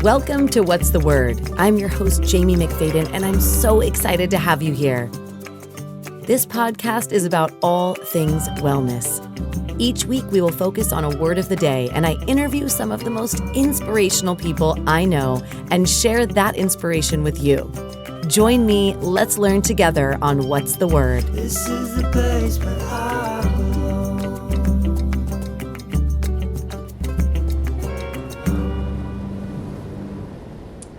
Welcome to What's the Word? I'm your host, Jaime McFaden, and I'm so excited to have you here. This podcast is about all things wellness. Each week, we will focus on a word of the day, and I interview some of the most inspirational people I know and share that inspiration with you. Join me, let's learn together on What's the Word. This is the place where I belong.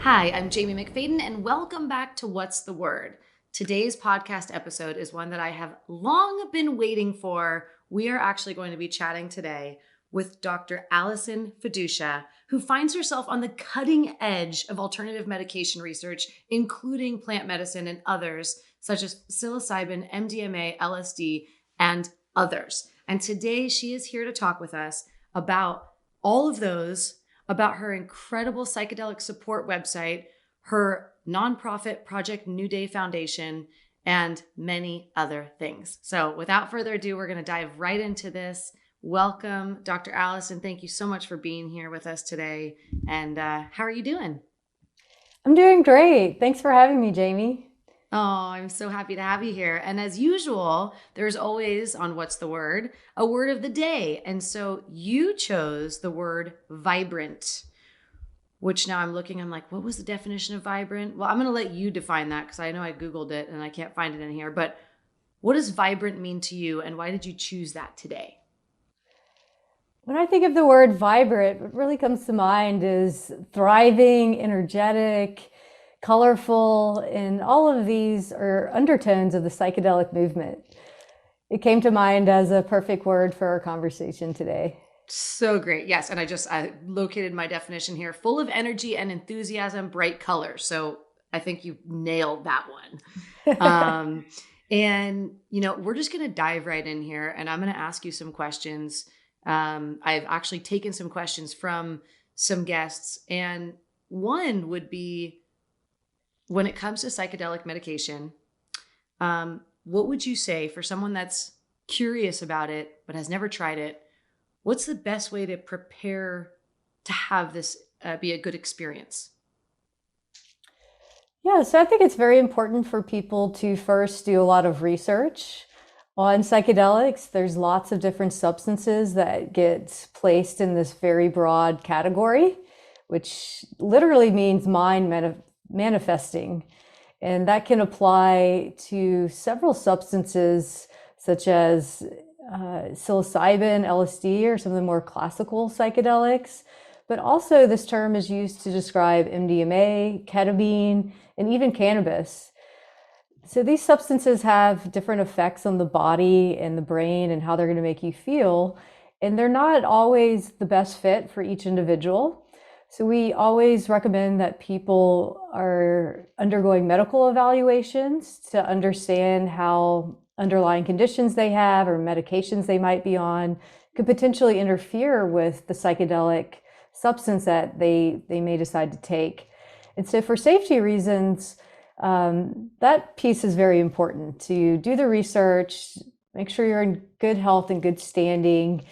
Hi, I'm Jaime McFaden, and welcome back to What's the Word. Today's podcast episode is one that I have long been waiting for. We are actually going to be chatting today with Dr. Allison Feduccia, who finds herself on the cutting edge of alternative medication research, including plant medicine and others, such as Psyliciben MDMA LSD, and others. And today she is here to talk with us about all of those, about her incredible psychedelic support website, her nonprofit Project New Day Foundation, and many other things. So without further ado, we're going to dive right into this. Welcome, Dr. Allison. Thank you so much for being here with us today. And how are you doing? I'm doing great. Thanks for having me, Jaime. Oh, I'm so happy to have you here. And as usual, there's always on What's the Word, a word of the day. And so you chose the word vibrant, which now I'm like, what was the definition of vibrant? Well, I'm going to let you define that because I know I Googled it and I can't find it in here. But what does vibrant mean to you and why did you choose that today? When I think of the word vibrant, what really comes to mind is thriving, energetic, colorful, and all of these are undertones of the psychedelic movement. It came to mind as a perfect word for our conversation today. So great. Yes. And I located my definition here, full of energy and enthusiasm, bright colors. So I think you nailed that one. And, we're just going to dive right in here and I'm going to ask you some questions. I've actually taken some questions from some guests, and one would be, when it comes to psychedelic medication, what would you say for someone that's curious about it but has never tried it? What's the best way to prepare to have this be a good experience? Yeah, so I think it's very important for people to first do a lot of research on psychedelics. There's lots of different substances that get placed in this very broad category, which literally means mind manifesting. And that can apply to several substances such as Psyliciben, LSD, or some of the more classical psychedelics. But also this term is used to describe MDMA, ketamine, and even cannabis. So these substances have different effects on the body and the brain and how they're going to make you feel. And they're not always the best fit for each individual. So we always recommend that people are undergoing medical evaluations to understand how underlying conditions they have or medications they might be on could potentially interfere with the psychedelic substance that they may decide to take. And so for safety reasons, that piece is very important, to do the research, make sure you're in good health and good standing.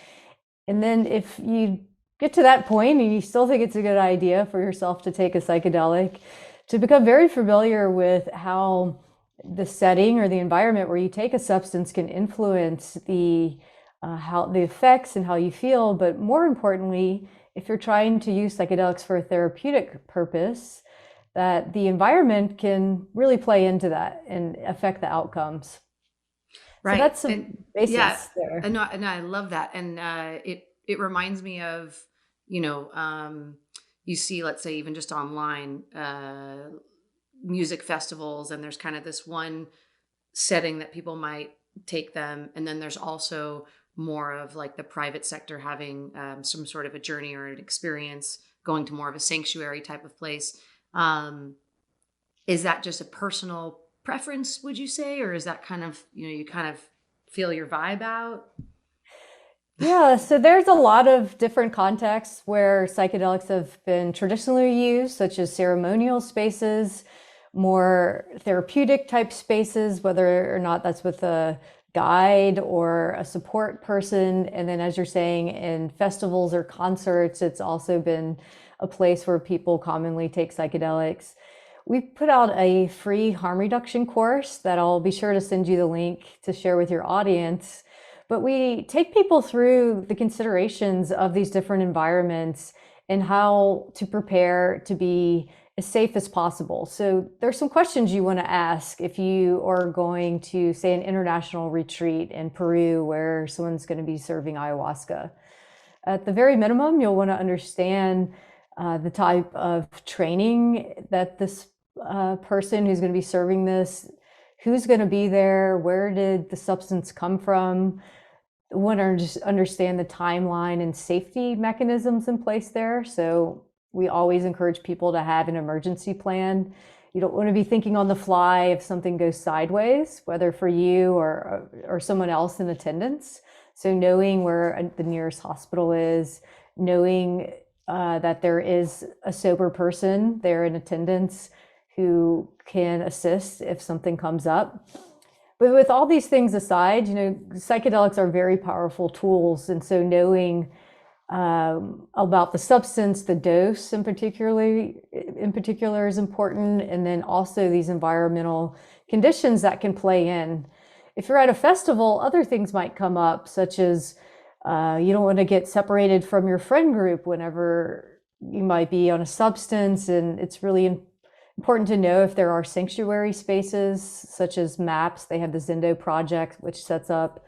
And then if you get to that point and you still think it's a good idea for yourself to take a psychedelic, to become very familiar with how the setting or the environment where you take a substance can influence the effects and how you feel. But more importantly, if you're trying to use psychedelics for a therapeutic purpose, that the environment can really play into that and affect the outcomes. Right. So that's the basis there. And I love that. And it reminds me of, you see, let's say, even just online, music festivals, and there's kind of this one setting that people might take them. And then there's also more of like the private sector having some sort of a journey or an experience, going to more of a sanctuary type of place. Is that just a personal preference, would you say? Or is that kind of, you kind of feel your vibe out? Yeah, so there's a lot of different contexts where psychedelics have been traditionally used, such as ceremonial spaces, more therapeutic type spaces, whether or not that's with a guide or a support person. And then, as you're saying, in festivals or concerts, it's also been a place where people commonly take psychedelics. We put out a free harm reduction course that I'll be sure to send you the link to share with your audience. But we take people through the considerations of these different environments and how to prepare to be as safe as possible. So there's some questions you want to ask if you are going to, say, an international retreat in Peru where someone's going to be serving ayahuasca. At the very minimum, you'll want to understand the type of training that this person who's going to be serving this, who's going to be there, where did the substance come from, want to just understand the timeline and safety mechanisms in place there. So we always encourage people to have an emergency plan. You don't want to be thinking on the fly if something goes sideways, whether for you or someone else in attendance. So knowing where the nearest hospital is, knowing that there is a sober person there in attendance who can assist if something comes up. But with all these things aside, psychedelics are very powerful tools. And so knowing about the substance, the dose in particular is important. And then also these environmental conditions that can play in. If you're at a festival, other things might come up, such as you don't want to get separated from your friend group whenever you might be on a substance. And it's really important to know if there are sanctuary spaces, such as MAPS. They have the Zendo project, which sets up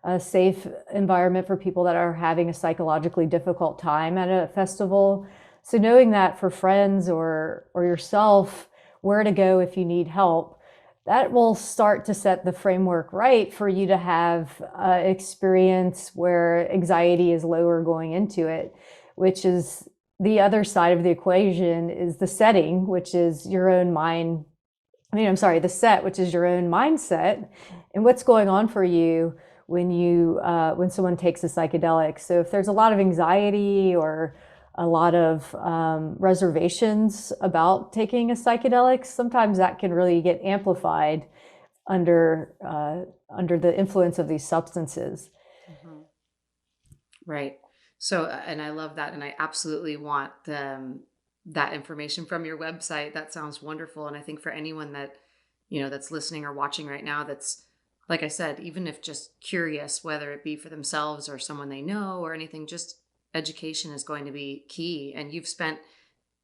a safe environment for people that are having a psychologically difficult time at a festival. So knowing that for friends or yourself, where to go if you need help, that will start to set the framework right for you to have an experience where anxiety is lower going into it, which is the other side of the equation is the setting, which is your own mind. The set, which is your own mindset and what's going on for you when someone takes a psychedelic. So if there's a lot of anxiety or a lot of reservations about taking a psychedelic, sometimes that can really get amplified under the influence of these substances. Mm-hmm. Right. So, and I love that. And I absolutely want that information from your website. That sounds wonderful. And I think for anyone that, that's listening or watching right now, that's, like I said, even if just curious, whether it be for themselves or someone they know or anything, just education is going to be key. And you've spent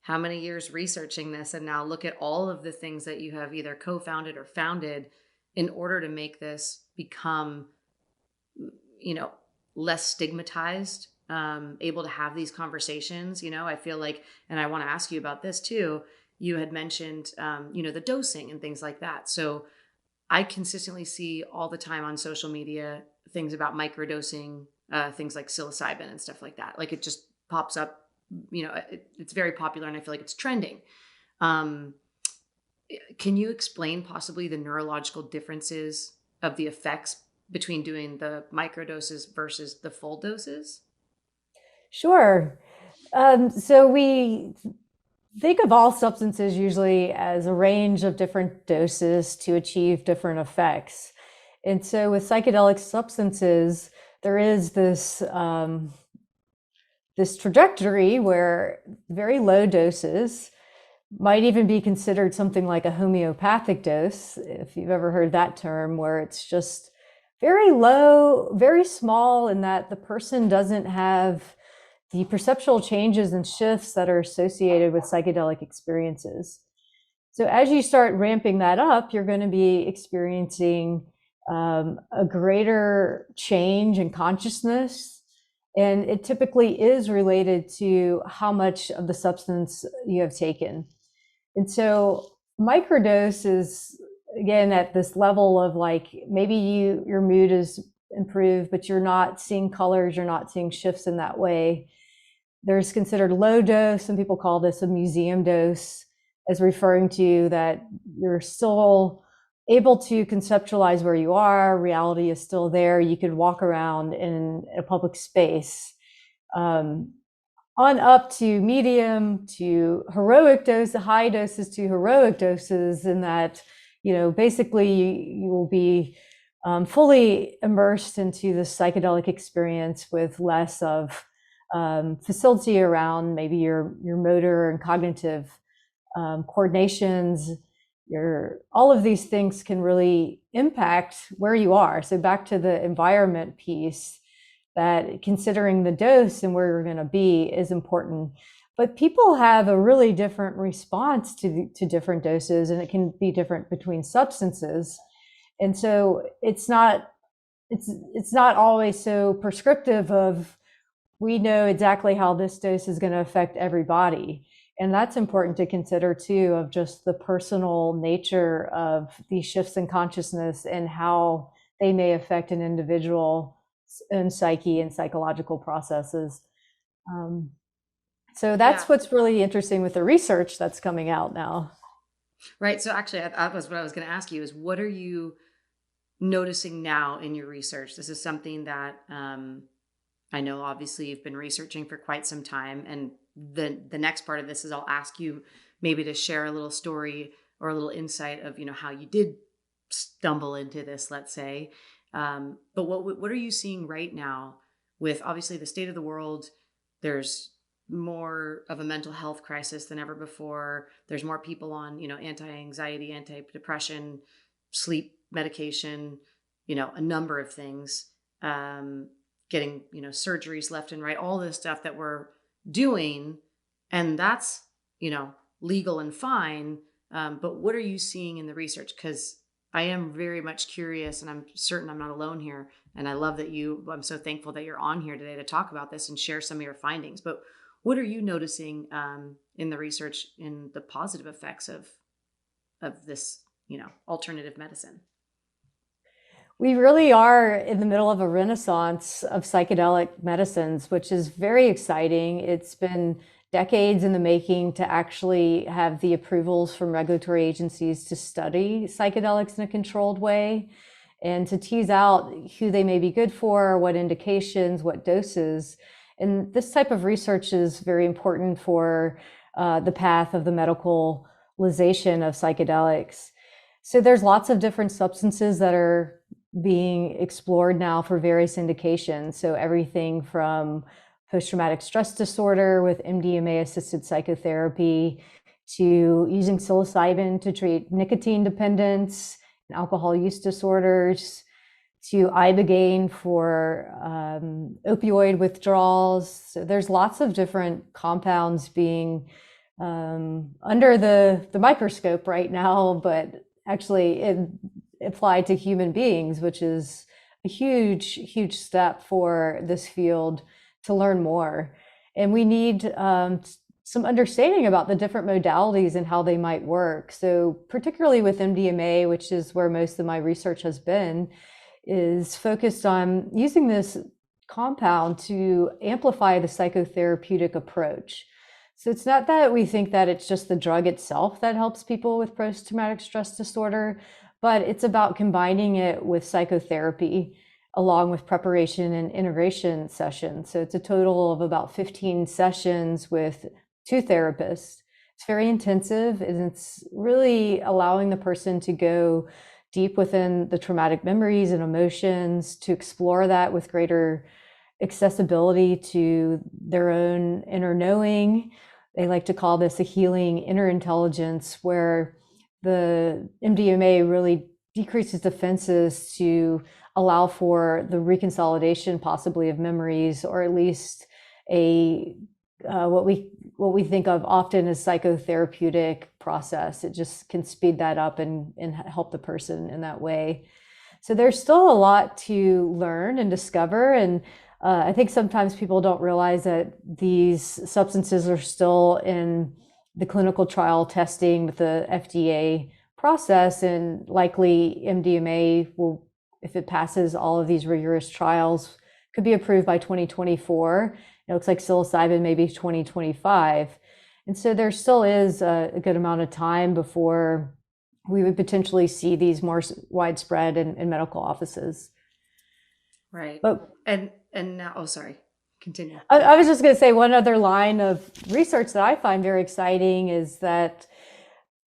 how many years researching this? And now look at all of the things that you have either co-founded or founded in order to make this become, less stigmatized, able to have these conversations. I feel like, and I want to ask you about this too. You had mentioned, the dosing and things like that. So I consistently see all the time on social media things about microdosing, things like psilocybin and stuff like that. Like it just pops up, it's very popular and I feel like it's trending. Can you explain possibly the neurological differences of the effects between doing the microdoses versus the full doses? Sure. So we think of all substances usually as a range of different doses to achieve different effects. And so with psychedelic substances, there is this trajectory where very low doses might even be considered something like a homeopathic dose, if you've ever heard that term, where it's just very low, very small, in that the person doesn't have the perceptual changes and shifts that are associated with psychedelic experiences. So as you start ramping that up, you're going to be experiencing a greater change in consciousness. And it typically is related to how much of the substance you have taken. And so microdose is, again, at this level of like, maybe your mood is improved, but you're not seeing colors, you're not seeing shifts in that way. There's considered low dose. Some people call this a museum dose, as referring to that you're still able to conceptualize where you are. Reality is still there. You could walk around in a public space. On up to medium to heroic dose, high doses to heroic doses, in that, basically you will be fully immersed into the psychedelic experience with less of facility around maybe your motor and cognitive coordinations. All of these things can really impact where you are. So back to the environment piece, that considering the dose and where you're going to be is important. But people have a really different response to different doses, and it can be different between substances. And so it's not always so prescriptive of, we know exactly how this dose is going to affect everybody. And that's important to consider too, of just the personal nature of these shifts in consciousness and how they may affect an individual and psyche and psychological processes. So that's what's really interesting with the research that's coming out now. Right. So actually, that was what I was going to ask you, is what are you noticing now in your research? This is something that I know obviously you've been researching for quite some time. And the next part of this is I'll ask you maybe to share a little story or a little insight of, how you did stumble into this, let's say. But what are you seeing right now with obviously the state of the world? There's more of a mental health crisis than ever before. There's more people on, anti-anxiety, anti-depression, sleep medication, a number of things, getting, surgeries left and right, all this stuff that we're doing. And that's, legal and fine. But what are you seeing in the research? Because I am very much curious, and I'm certain I'm not alone here. And I love that I'm so thankful that you're on here today to talk about this and share some of your findings. But what are you noticing in the research in the positive effects of this, alternative medicine? We really are in the middle of a renaissance of psychedelic medicines, which is very exciting. It's been decades in the making to actually have the approvals from regulatory agencies to study psychedelics in a controlled way and to tease out who they may be good for, what indications, what doses. And this type of research is very important for the path of the medicalization of psychedelics. So there's lots of different substances that are being explored now for various indications. So everything from post-traumatic stress disorder with MDMA-assisted psychotherapy to using psilocybin to treat nicotine dependence and alcohol use disorders, to Ibogaine for opioid withdrawals. So there's lots of different compounds being under the microscope right now, but actually applied to human beings, which is a huge step for this field to learn more. And we need some understanding about the different modalities and how they might work. So particularly with MDMA, which is where most of my research has been, is focused on using this compound to amplify the psychotherapeutic approach. So it's not that we think that it's just the drug itself that helps people with post-traumatic stress disorder, but it's about combining it with psychotherapy along with preparation and integration sessions. So it's a total of about 15 sessions with 2 therapists. It's very intensive, and it's really allowing the person to go deep within the traumatic memories and emotions, to explore that with greater accessibility to their own inner knowing. They like to call this a healing inner intelligence, where the MDMA really decreases defenses to allow for the reconsolidation possibly of memories, or at least what we think of often as psychotherapeutic process. It just can speed that up and help the person in that way. So there's still a lot to learn and discover. And I think sometimes people don't realize that these substances are still in the clinical trial testing with the FDA process, and likely MDMA will, if it passes all of these rigorous trials, could be approved by 2024. It looks like psilocybin maybe 2025. And so there still is a good amount of time before we would potentially see these more widespread in medical offices. Right. But and now, oh, sorry, continue. I was just going to say one other line of research that I find very exciting is that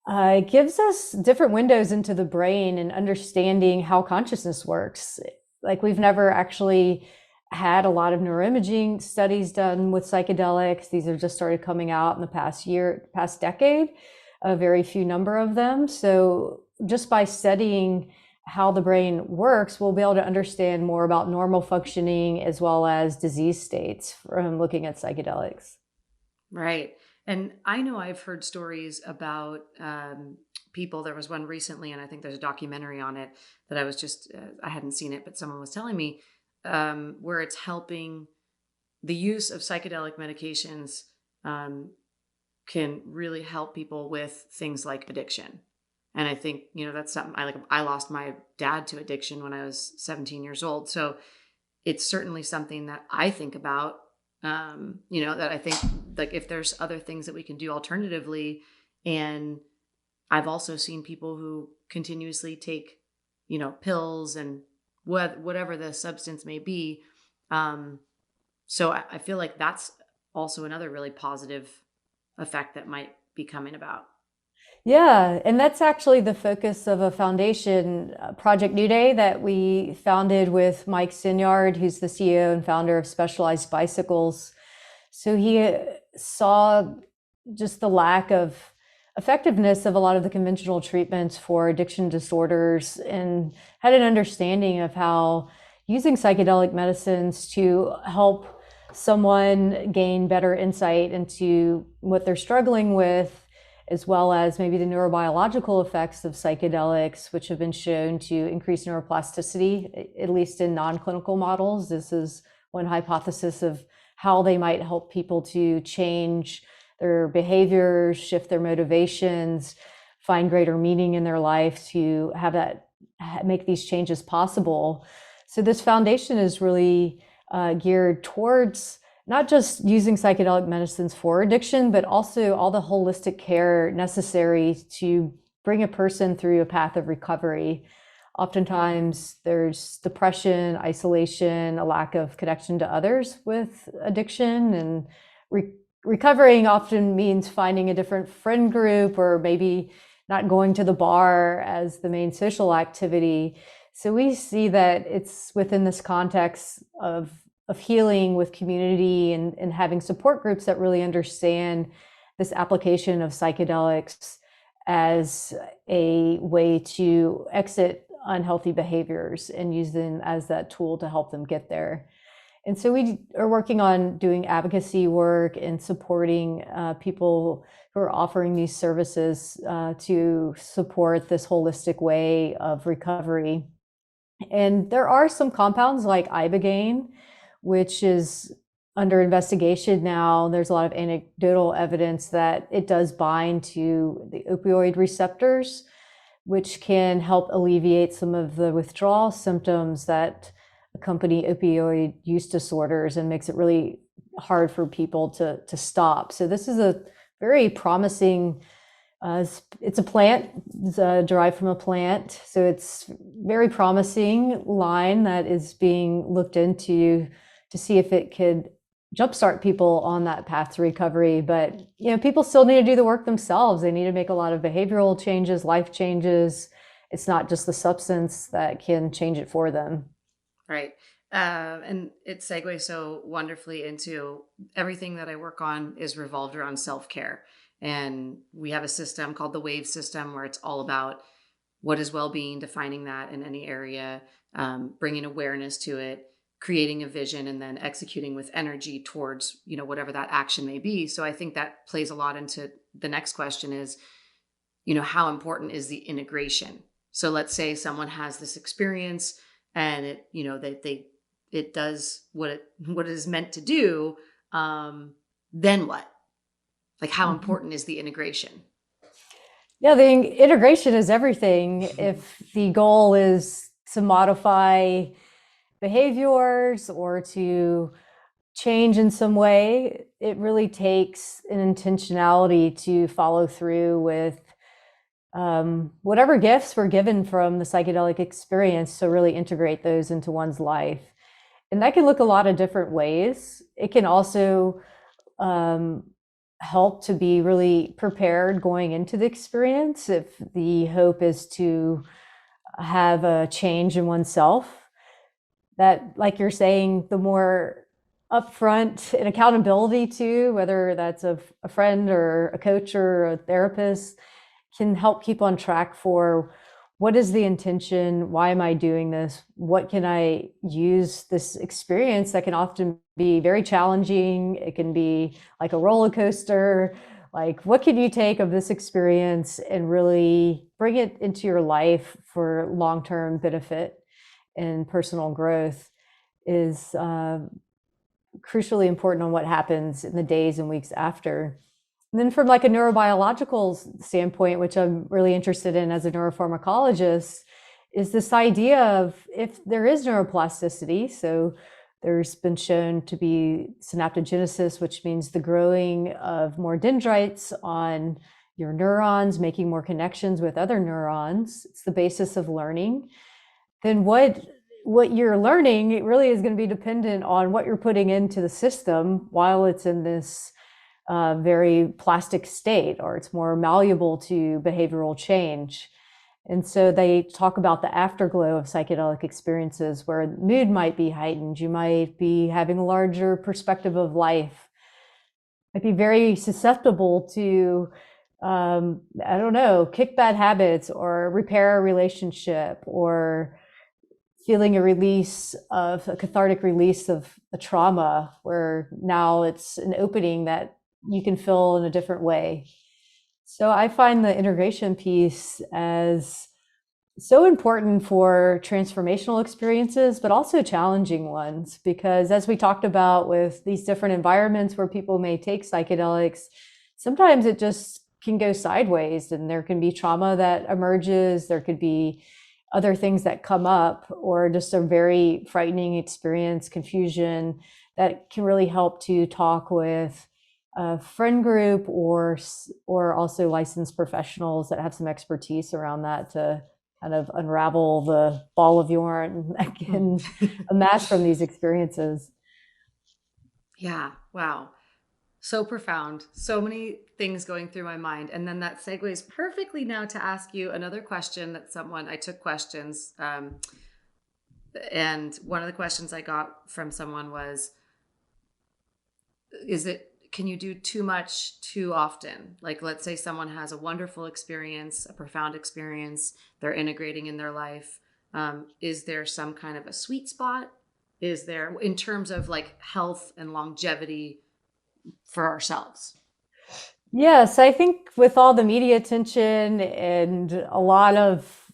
it gives us different windows into the brain and understanding how consciousness works. Like we've never actually had a lot of neuroimaging studies done with psychedelics. These have just started coming out in the past decade, a very few number of them. So just by studying how the brain works, we'll be able to understand more about normal functioning as well as disease states from looking at psychedelics. Right. And I know I've heard stories about people. There was one recently, and I think there's a documentary on it that I was just, I hadn't seen it, but someone was telling me where it's helping the use of psychedelic medications can really help people with things like addiction. And I think, that's something I lost my dad to addiction when I was 17 years old. So it's certainly something that I think about, that I think like if there's other things that we can do alternatively. And I've also seen people who continuously take, pills and whatever the substance may be. So I feel like that's also another really positive effect that might be coming about. Yeah, and that's actually the focus of a foundation, Project New Day, that we founded with Mike Sinyard, who's the CEO and founder of Specialized Bicycles. So he saw just the lack of effectiveness of a lot of the conventional treatments for addiction disorders and had an understanding of how using psychedelic medicines to help someone gain better insight into what they're struggling with, as well as maybe the neurobiological effects of psychedelics, which have been shown to increase neuroplasticity, at least in non-clinical models. This is one hypothesis of how they might help people to change their behaviors, shift their motivations, find greater meaning in their life, to have that, make these changes possible. So this foundation is really geared towards not just using psychedelic medicines for addiction, but also all the holistic care necessary to bring a person through a path of recovery. Oftentimes there's depression, isolation, a lack of connection to others with addiction, and recovering often means finding a different friend group or maybe not going to the bar as the main social activity. So we see that it's within this context of healing with community and having support groups that really understand this application of psychedelics as a way to exit unhealthy behaviors and use them as that tool to help them get there. And so we are working on doing advocacy work and supporting people who are offering these services to support this holistic way of recovery. And there are some compounds like Ibogaine, which is under investigation now. There's a lot of anecdotal evidence that it does bind to the opioid receptors, which can help alleviate some of the withdrawal symptoms that accompany opioid use disorders and makes it really hard for people to stop. So this is a very promising, it's a plant, it's derived from a plant. So it's very promising line that is being looked into to see if it could jumpstart people on that path to recovery. But people still need to do the work themselves. They need to make a lot of behavioral changes, life changes. It's not just the substance that can change it for them. Right. And it segues so wonderfully into everything that I work on is revolved around self-care. And we have a system called the WAVE system, where it's all about what is well-being, defining that in any area, bringing awareness to it, creating a vision, and then executing with energy towards, whatever that action may be. So I think that plays a lot into the next question is, how important is the integration? So let's say someone has this experience and it, it does what it is meant to do. Then what? Like, how important is the integration? Yeah, the integration is everything. If the goal is to modify behaviors or to change in some way, it really takes an intentionality to follow through with whatever gifts were given from the psychedelic experience, to really integrate those into one's life. And that can look a lot of different ways. It can also help to be really prepared going into the experience if the hope is to have a change in oneself. that, like you're saying, the more upfront and accountability to, whether that's a friend or a coach or a therapist, can help keep on track for what is the intention? Why am I doing this? What can I use this experience that can often be very challenging? It can be like a roller coaster. Like, what can you take of this experience and really bring it into your life for long-term benefit and personal growth is crucially important on what happens in the days and weeks after. And then from like a neurobiological standpoint, which I'm really interested in as a neuropharmacologist, is this idea of if there is neuroplasticity, so there's been shown to be synaptogenesis, which means the growing of more dendrites on your neurons, making more connections with other neurons. It's the basis of learning. Then what you're learning, it really is going to be dependent on what you're putting into the system while it's in this very plastic state, or it's more malleable to behavioral change. And so they talk about the afterglow of psychedelic experiences where mood might be heightened. You might be having a larger perspective of life, might be very susceptible to, I don't know, kick bad habits or repair a relationship, or feeling a cathartic release of a trauma where now it's an opening that you can fill in a different way. So I find the integration piece as so important for transformational experiences, but also challenging ones, because as we talked about with these different environments where people may take psychedelics, sometimes it just can go sideways and there can be trauma that emerges. There could be other things that come up, or just a very frightening experience, confusion, that can really help to talk with a friend group or also licensed professionals that have some expertise around that to kind of unravel the ball of yarn that can amass from these experiences. Yeah. Wow. So profound. So many things going through my mind. And then that segues perfectly now to ask you another question that I took questions. And one of the questions I got from someone was, can you do too much too often? Like, let's say someone has a wonderful experience, a profound experience, they're integrating in their life. Is there some kind of a sweet spot? Is there, in terms of like health and longevity for ourselves? Yes, I think with all the media attention and a lot of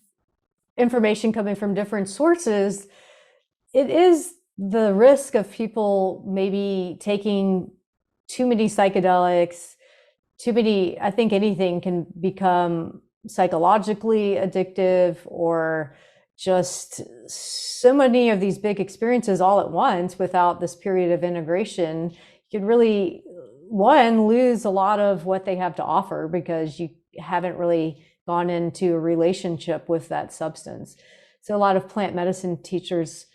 information coming from different sources, it is the risk of people maybe taking too many psychedelics, I think anything can become psychologically addictive, or just so many of these big experiences all at once without this period of integration. You could really, lose a lot of what they have to offer because you haven't really gone into a relationship with that substance. So a lot of plant medicine teachers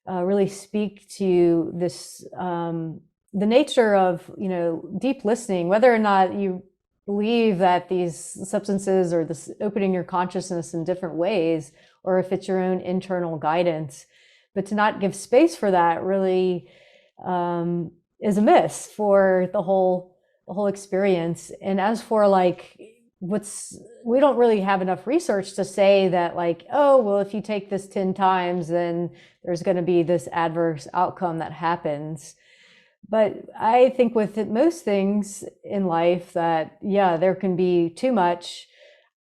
really speak to this, the nature of, deep listening, whether or not you believe that these substances or this opening your consciousness in different ways, or if it's your own internal guidance, but to not give space for that really is a miss for the whole experience. And as for like we don't really have enough research to say that like, oh, well, if you take this 10 times, then there's going to be this adverse outcome that happens. But I think with most things in life that, yeah, there can be too much.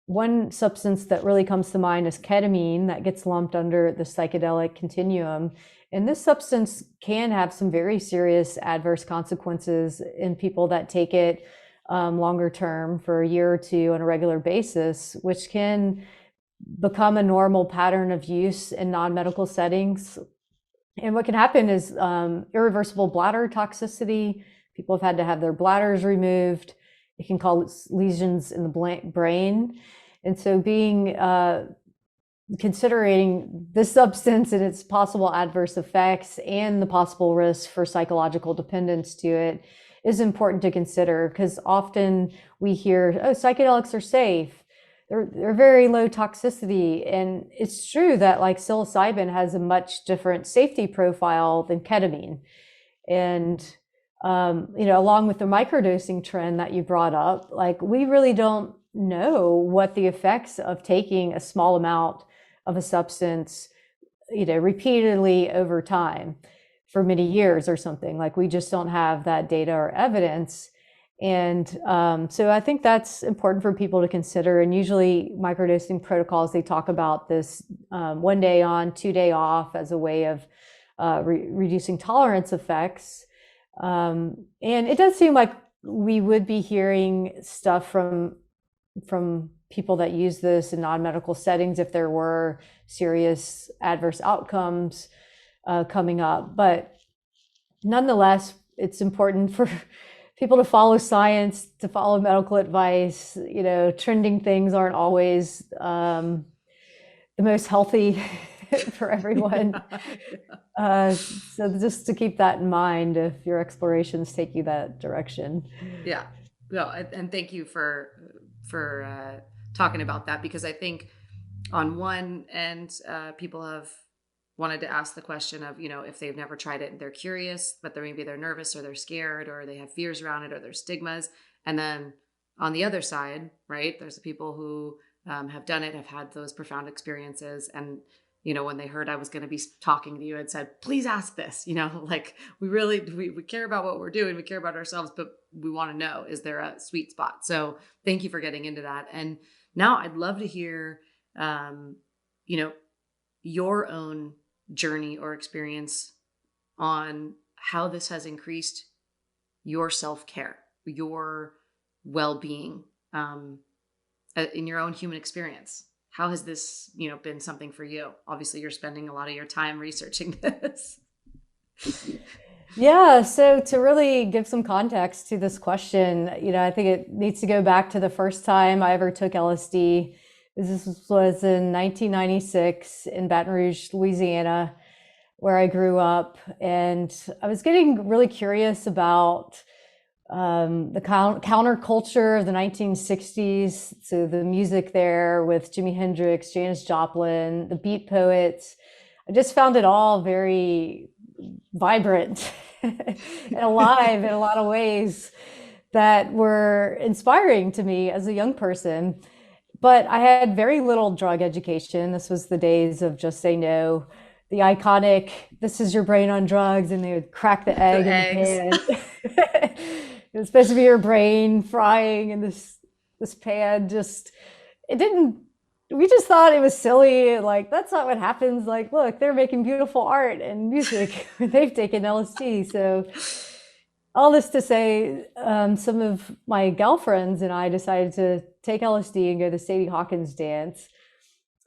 One substance that really comes to mind is ketamine, that gets lumped under the psychedelic continuum. And this substance can have some very serious adverse consequences in people that take it longer term for a year or two on a regular basis, which can become a normal pattern of use in non-medical settings. And what can happen is irreversible bladder toxicity. People have had to have their bladders removed. It can cause lesions in the brain. And so considering this substance and its possible adverse effects and the possible risk for psychological dependence to it is important to consider, because often we hear, oh, psychedelics are safe. they're very low toxicity. And it's true that like psilocybin has a much different safety profile than ketamine. And along with the microdosing trend that you brought up, like we really don't know what the effects of taking a small amount of a substance, repeatedly over time for many years or something. Like we just don't have that data or evidence. And so I think that's important for people to consider. And usually microdosing protocols, they talk about this 1 day on, 2 day off as a way of reducing tolerance effects. And it does seem like we would be hearing stuff from people that use this in non-medical settings if there were serious adverse outcomes coming up. But nonetheless, it's important for people to follow science, to follow medical advice. Trending things aren't always the most healthy for everyone. So just to keep that in mind if your explorations take you that direction. Yeah. No, and thank you for talking about that, because I think on one end, people have wanted to ask the question of, if they've never tried it and they're curious, but maybe they're nervous or they're scared or they have fears around it or there's stigmas. And then on the other side, right, there's the people who have done it, have had those profound experiences. And, when they heard I was going to be talking to you and said, please ask this, like we care about what we're doing. We care about ourselves, but we want to know, is there a sweet spot? So thank you for getting into that. And now I'd love to hear, your own journey or experience on how this has increased your self-care, your well-being, in your own human experience. How has this, been something for you? Obviously, you're spending a lot of your time researching this. Yeah, so to really give some context to this question, I think it needs to go back to the first time I ever took LSD. This was in 1996 in Baton Rouge, Louisiana, where I grew up. And I was getting really curious about the counterculture of the 1960s. So the music there with Jimi Hendrix, Janis Joplin, the Beat Poets. I just found it all very vibrant and alive in a lot of ways that were inspiring to me as a young person. But I had very little drug education. This was the days of Just Say No, the iconic, this is your brain on drugs, and they would crack the egg in the pan. It was supposed to be your brain frying in this pan. We just thought it was silly. Like, that's not what happens. Like, look, they're making beautiful art and music when they've taken LSD. So all this to say, some of my girlfriends and I decided to take LSD and go to the Sadie Hawkins dance.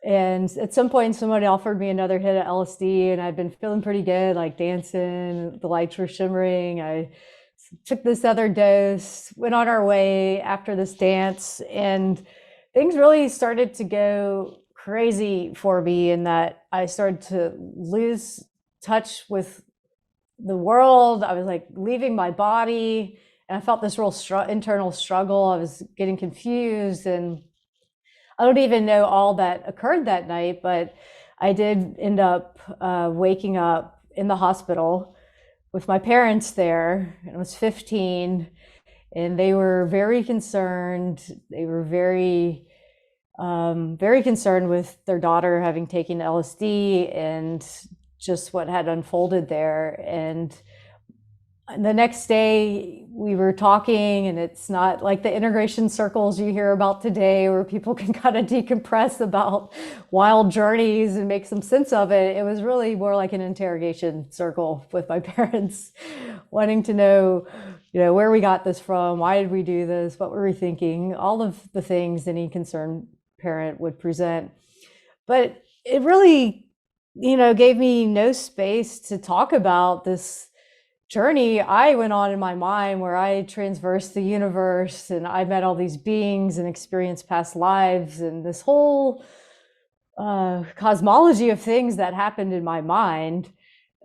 And at some point, somebody offered me another hit of LSD, and I'd been feeling pretty good, like dancing, the lights were shimmering. I took this other dose, went on our way after this dance, and things really started to go crazy for me in that I started to lose touch with the world. I was like leaving my body, and I felt this real internal struggle. I was getting confused, and I don't even know all that occurred that night, but I did end up waking up in the hospital with my parents there. And I was 15, and they were very concerned. They were very concerned with their daughter having taken LSD and just what had unfolded there. And the next day we were talking, and it's not like the integration circles you hear about today where people can kind of decompress about wild journeys and make some sense of it. It was really more like an interrogation circle with my parents, wanting to know, where we got this from, why did we do this, what were we thinking, all of the things any concerned parent would present. But it really, gave me no space to talk about this journey I went on in my mind, where I transversed the universe and I met all these beings and experienced past lives, and this whole cosmology of things that happened in my mind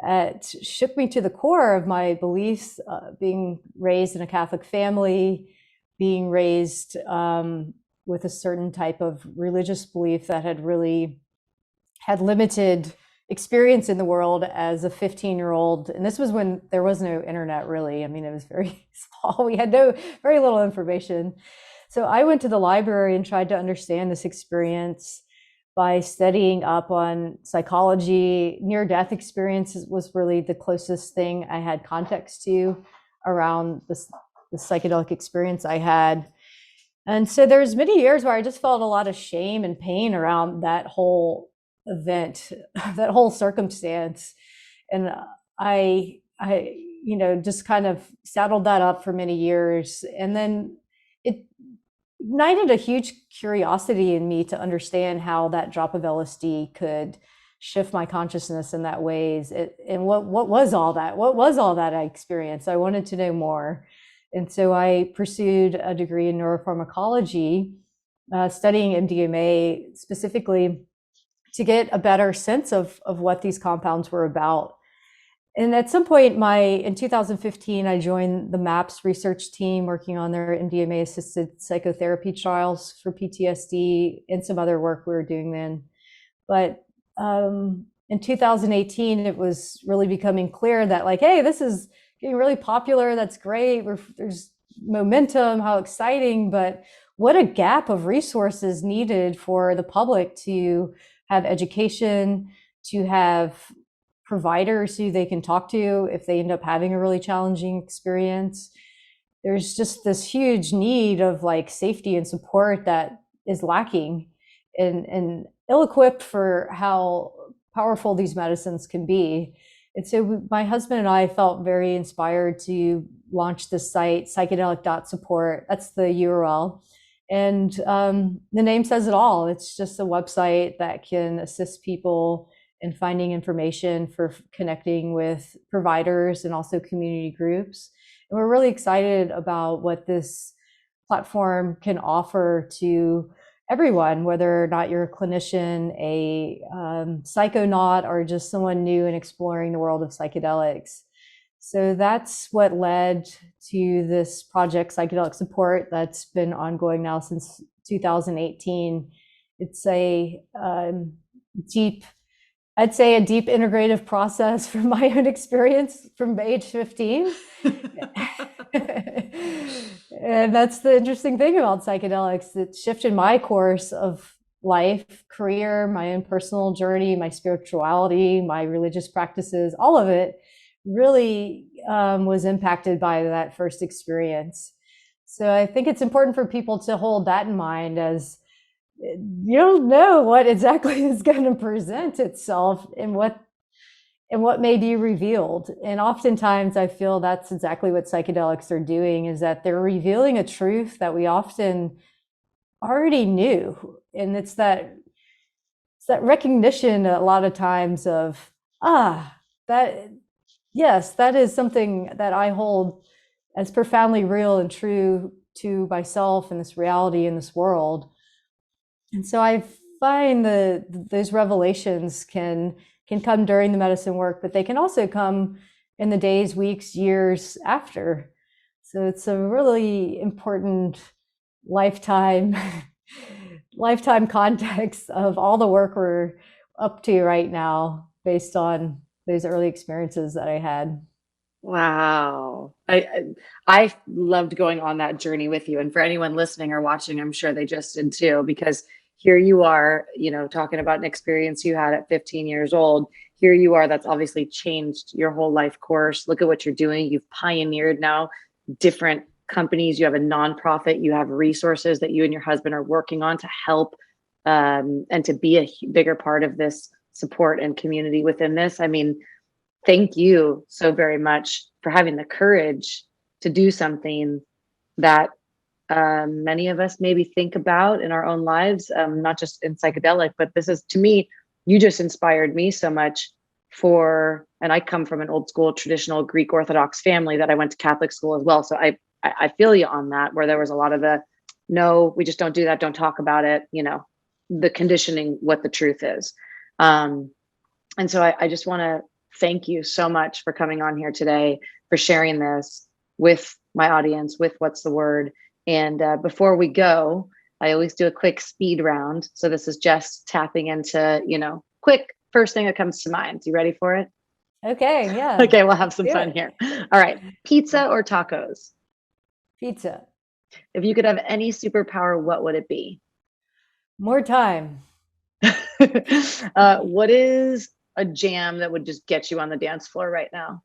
that shook me to the core of my beliefs, being raised in a Catholic family, being raised with a certain type of religious belief that had really had limited experience in the world as a 15-year-old. And this was when there was no internet, really. I mean, it was very small. We had very little information. So I went to the library and tried to understand this experience by studying up on psychology. Near-death experiences was really the closest thing I had context to around this psychedelic experience I had. And so there's many years where I just felt a lot of shame and pain around that whole event, that whole circumstance. And I just kind of saddled that up for many years. And then it ignited a huge curiosity in me to understand how that drop of LSD could shift my consciousness in that ways. And what was all that? What was all that I experienced? I wanted to know more. And so I pursued a degree in neuropharmacology, studying MDMA specifically to get a better sense of what these compounds were about. And at some point in 2015, I joined the MAPS research team working on their MDMA-assisted psychotherapy trials for PTSD and some other work we were doing then. But in 2018, it was really becoming clear that like, hey, this is getting really popular. That's great. There's momentum, how exciting, but what a gap of resources needed for the public to have education, to have providers who they can talk to if they end up having a really challenging experience. There's just this huge need of like safety and support that is lacking and ill-equipped for how powerful these medicines can be. And so my husband and I felt very inspired to launch the site, psychedelic.support. That's the URL. And the name says it all. It's just a website that can assist people in finding information for connecting with providers and also community groups. And we're really excited about what this platform can offer to everyone, whether or not you're a clinician, a psychonaut, or just someone new and exploring the world of psychedelics. So that's what led to this project, Psychedelic Support, that's been ongoing now since 2018. It's a deep integrative process from my own experience from age 15. And that's the interesting thing about psychedelics. It shifted my course of life, career, my own personal journey, my spirituality, my religious practices, all of it really was impacted by that first experience. So I think it's important for people to hold that in mind, as you don't know what exactly is going to present itself and what may be revealed. And oftentimes I feel that's exactly what psychedelics are doing, is that they're revealing a truth that we often already knew. And it's that recognition a lot of times of, that is something that I hold as profoundly real and true to myself and this reality in this world. And so I find those revelations can come during the medicine work, but they can also come in the days, weeks, years after. So it's a really important lifetime context of all the work we're up to right now based on those early experiences that I had. Wow. I loved going on that journey with you. And for anyone listening or watching, I'm sure they just did too, because here you are, talking about an experience you had at 15 years old. Here you are, that's obviously changed your whole life course. Look at what you're doing. You've pioneered now different companies. You have a nonprofit. You have resources that you and your husband are working on to help and to be a bigger part of this support and community within this. I mean, thank you so very much for having the courage to do something that many of us maybe think about in our own lives, not just in psychedelic, but this is, to me, you just inspired me so much and I come from an old school traditional Greek Orthodox family that I went to Catholic school as well. So I feel you on that, where there was a lot of no, we just don't do that. Don't talk about it. The conditioning, what the truth is. And so I just want to thank you so much for coming on here today, for sharing this with my audience, with What's the Word. And before we go, I always do a quick speed round. So this is just tapping into, quick first thing that comes to mind. You ready for it? Okay, yeah. Okay, we'll have some Do fun it. here. All right. Pizza or tacos? Pizza. If you could have any superpower, what would it be? More time. What is a jam that would just get you on the dance floor right now?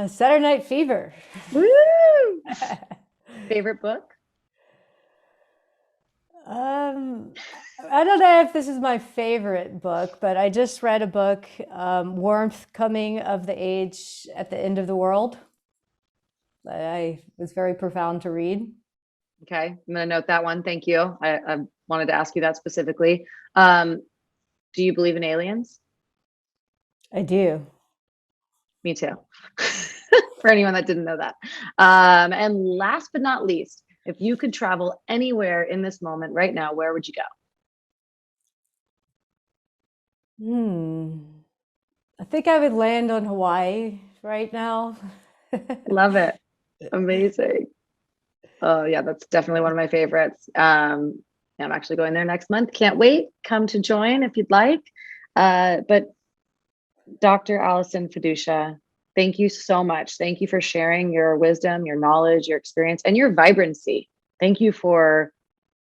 Saturday Night Fever. Woo! Favorite book? I don't know if this is my favorite book, but I just read a book, Warmth Coming of the Age at the End of the World. I was very profound to read. Okay, I'm going to note that one. Thank you. I wanted to ask you that specifically. Do you believe in aliens? I do. Me too. For anyone that didn't know that. And last but not least, if you could travel anywhere in this moment right now, where would you go? I think I would land on Hawaii right now. Love it. Amazing. Oh yeah, that's definitely one of my favorites. I'm actually going there next month. Can't wait. Come to join if you'd like. But Dr. Allison Feduccia, thank you so much. Thank you for sharing your wisdom, your knowledge, your experience, and your vibrancy. Thank you for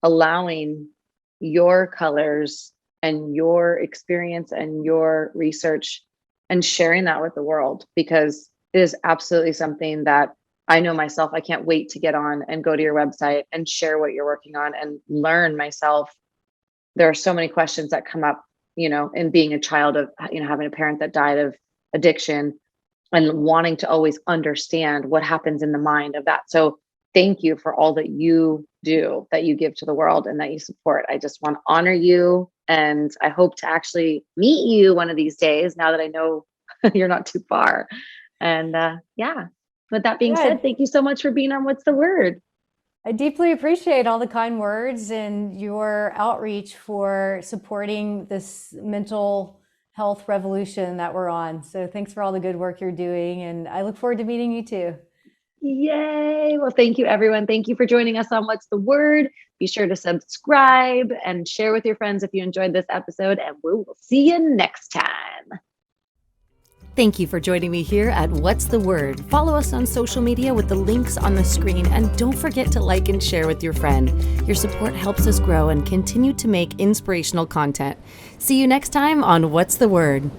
allowing your colors and your experience and your research and sharing that with the world, because it is absolutely something that I know myself. I can't wait to get on and go to your website and share what you're working on and learn myself. There are so many questions that come up, in being a child of, having a parent that died of addiction and wanting to always understand what happens in the mind of that. So thank you for all that you do, that you give to the world and that you support. I just want to honor you. And I hope to actually meet you one of these days, now that I know you're not too far. And with that being said, thank you so much for being on What's the Word? I deeply appreciate all the kind words and your outreach for supporting this mental health revolution that we're on. So thanks for all the good work you're doing. And I look forward to meeting you too. Yay. Well, thank you, everyone. Thank you for joining us on What's the Word? Be sure to subscribe and share with your friends if you enjoyed this episode, and we will see you next time. Thank you for joining me here at What's the Word? Follow us on social media with the links on the screen, and don't forget to like and share with your friend. Your support helps us grow and continue to make inspirational content. See you next time on What's the Word?